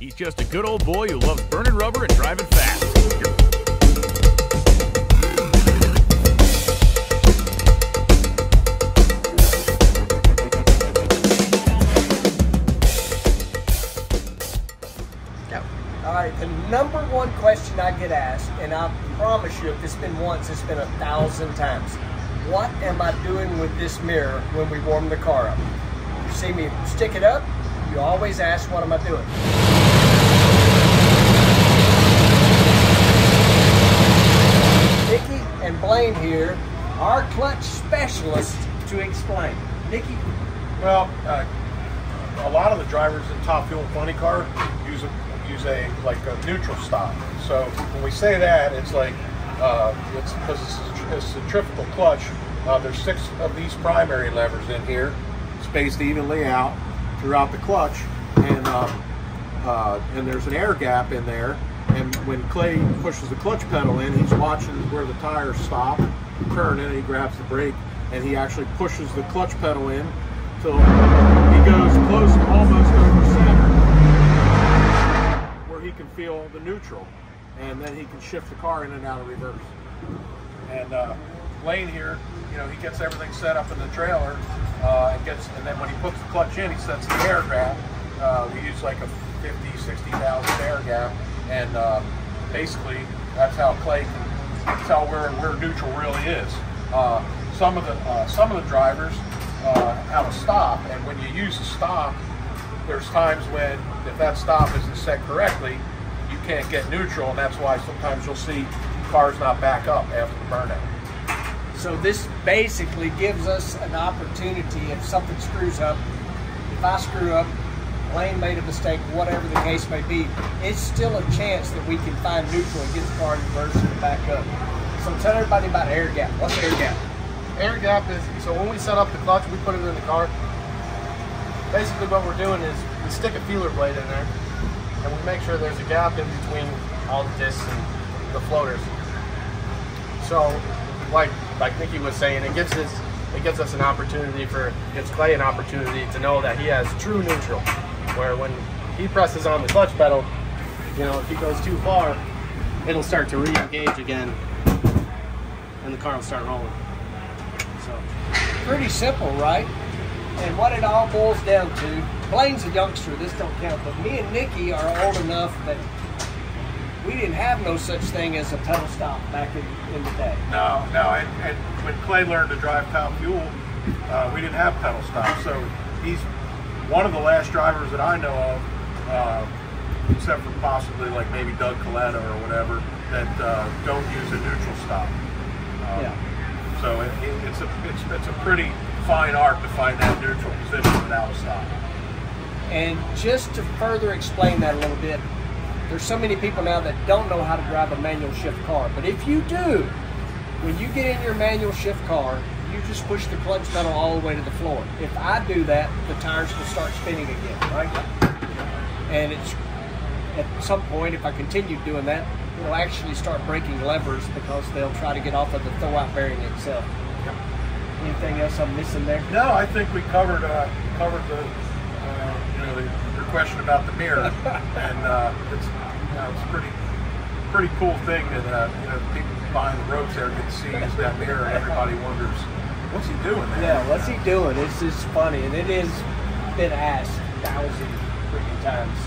He's just a good old boy who loves burning rubber and driving fast. All right, the number one question I get asked, and I promise you, if it's been once, it's been 1,000 times. What am I doing with this mirror when we warm the car up? You see me stick it up, you always ask, what am I doing? Nikki and Blaine here, our clutch specialists, to explain. Nikki? Well, a lot of the drivers in top fuel funny car use a neutral stop. So when we say that, it's like it's because it's a centrifugal clutch. There's 6 of these primary levers in here, spaced evenly out throughout the clutch, and there's an air gap in there. And when Clay pushes the clutch pedal in, he's watching where the tires stop, turn in, and he grabs the brake, and he actually pushes the clutch pedal in till he goes close to almost over center, where he can feel the neutral, and then he can shift the car in and out of reverse. And Lane here, you know, he gets everything set up in the trailer, and then when he puts the clutch in, he sets the air gap. We use like a 50, 60 thousand air gap, and basically that's how Clay can tell where neutral really is. Some of the drivers have a stop, and when you use a stop, there's times when, if that stop isn't set correctly, you can't get neutral, and that's why sometimes you'll see cars not back up after the burnout. So this basically gives us an opportunity, if something screws up, if I screw up, Blaine made a mistake, whatever the case may be, it's still a chance that we can find neutral and get the car in reverse and back up. So tell everybody about air gap. What's air gap? Air gap is, so when we set up the clutch, we put it in the car. Basically what we're doing is we stick a feeler blade in there, and we make sure there's a gap in between all the discs and the floaters. So like Nikki was saying, it gives us an opportunity gives Clay an opportunity to know that he has true neutral, where when he presses on the clutch pedal, you know, if he goes too far, it'll start to re-engage again, and the car will start rolling. So pretty simple, right? And what it all boils down to, Blaine's a youngster, this don't count, but me and Nikki are old enough that we didn't have no such thing as a pedal stop back in the day. No, and when Clay learned to drive top fuel, we didn't have pedal stop. So he's one of the last drivers that I know of, except for possibly like maybe Doug Coletta or whatever, that don't use a neutral stop. Yeah. So it's a pretty fine art to find that neutral position without a stop. And just to further explain that a little bit, there's so many people now that don't know how to drive a manual shift car. But if you do, when you get in your manual shift car, you just push the clutch pedal all the way to the floor. If I do that, the tires will start spinning again, right? And it's at some point, if I continue doing that, it'll actually start breaking levers because they'll try to get off of the throwout bearing itself. Yep. Anything else I'm missing there? No, I think we covered the your question about the mirror, and it's a pretty cool thing that people behind the ropes there get to see is that mirror, and everybody wonders, what's he doing there? Yeah, what's he doing? It's just funny, and it has been asked 1,000 freaking times.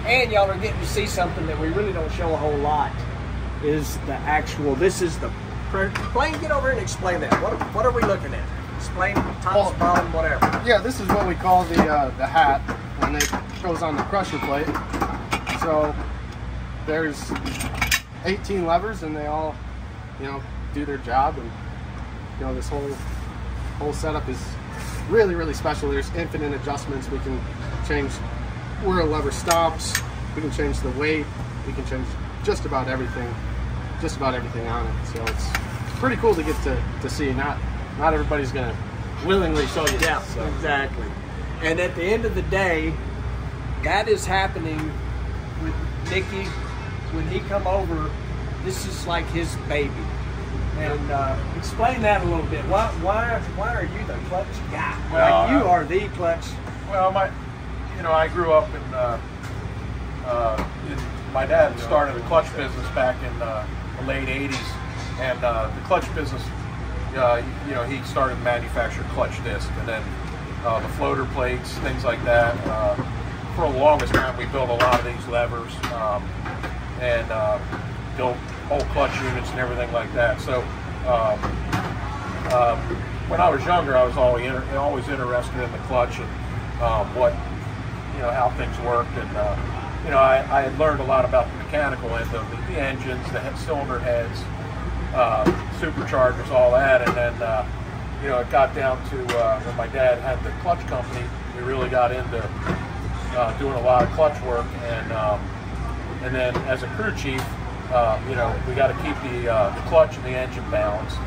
And y'all are getting to see something that we really don't show a whole lot. Is the actual? This is the. Blaine, get over here and explain that. What are we looking at? Explain top, bottom, whatever. yeah, this is what we call the hat, and it goes on the crusher plate. So there's 18 levers, and they all, you know, do their job. And you know, this whole setup is really, really special. There's infinite adjustments. We can change where a lever stops. We can change the weight. We can change just about everything on it. So it's pretty cool to get to see. Not everybody's gonna willingly show you. Yeah, so. exactly. And at the end of the day, that is happening with Nikki. When he come over, this is like his baby. And explain that a little bit. Why are you the clutch guy? Well, like you are the clutch. Well, I grew up my dad started a clutch business back in the late 80s, and the clutch business, you know, he started to manufacture clutch disc, and then the floater plates, things like that. For the longest time, we built a lot of these levers and built whole clutch units and everything like that. So when I was younger, I was always interested in the clutch and what, you know, how things worked, and you know, I had learned a lot about the mechanical end of the engines, the cylinder heads, superchargers, all that, and then you know, it got down to when my dad had the clutch company, we really got into doing a lot of clutch work, and then as a crew chief, you know, we got to keep the clutch and the engine balanced.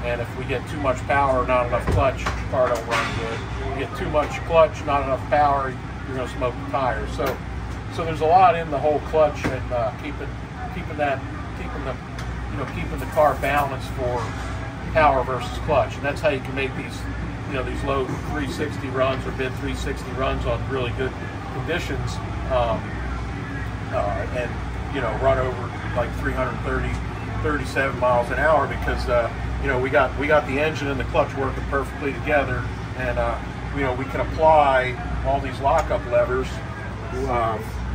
And if we get too much power, not enough clutch, the car don't run good. If we get too much clutch, not enough power, you're going to smoke the tires. So there's a lot in the whole clutch and keeping the car balanced for power versus clutch, and that's how you can make these, you know, these low 360 runs or mid 360 runs on really good conditions, and you know, run over like 37 miles an hour because you know, we got the engine and the clutch working perfectly together, and you know, we can apply all these lockup levers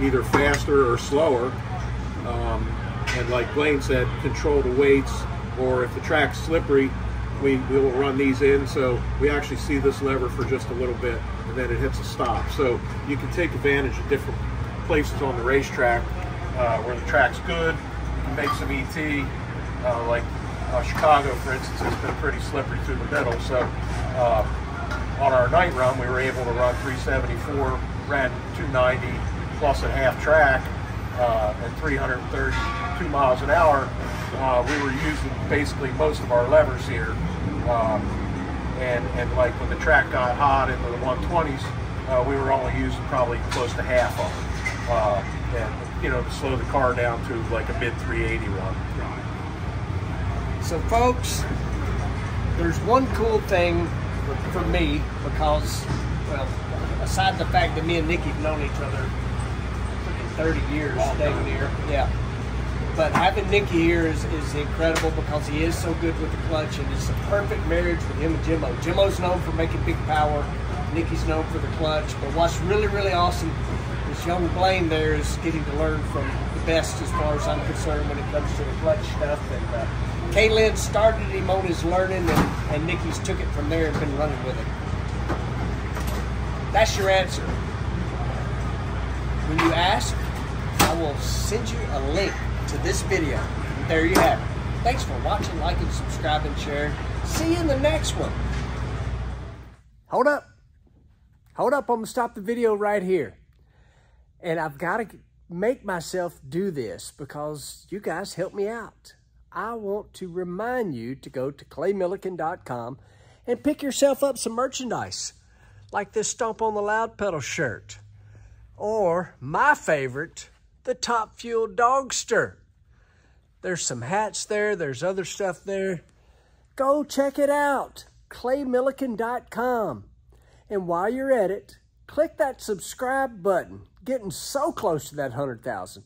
either faster or slower, and like Blaine said, control the weights, or if the track's slippery, we will run these in, so we actually see this lever for just a little bit and then it hits a stop. So you can take advantage of different places on the racetrack where the track's good. You can make some ET, like Chicago, for instance, has been pretty slippery through the middle. So on our night run, we were able to run 374, ran 290 plus at half track at 332 miles an hour. We were using basically most of our levers here, and like when the track got hot into the 120s, we were only using probably close to half of them, and you know, to slow the car down to like a mid 380 run. So folks, there's one cool thing for me, because, well, aside the fact that me and Nikki have known each other 30 years, dang near, yeah. But having Nicky here is incredible because he is so good with the clutch, and it's a perfect marriage with him and Jimmo. Jimmo's known for making big power, Nicky's known for the clutch, but what's really, really awesome is young Blaine there is getting to learn from the best as far as I'm concerned when it comes to the clutch stuff. And Kaylin started him on his learning, and Nicky's took it from there and been running with it. That's your answer. When you ask, I will send you a link to this video. There you have it. Thanks for watching, liking, subscribing, sharing. See you in the next one. Hold up. Hold up. I'm going to stop the video right here. And I've got to make myself do this because you guys help me out. I want to remind you to go to claymilliken.com and pick yourself up some merchandise like this Stomp on the Loud Pedal shirt, or my favorite, the Top Fuel Dragster. There's some hats there. There's other stuff there. Go check it out. claymilliken.com. And while you're at it, click that subscribe button. Getting so close to that 100,000.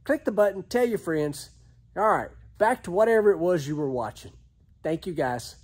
Click the button. Tell your friends. All right, back to whatever it was you were watching. Thank you, guys.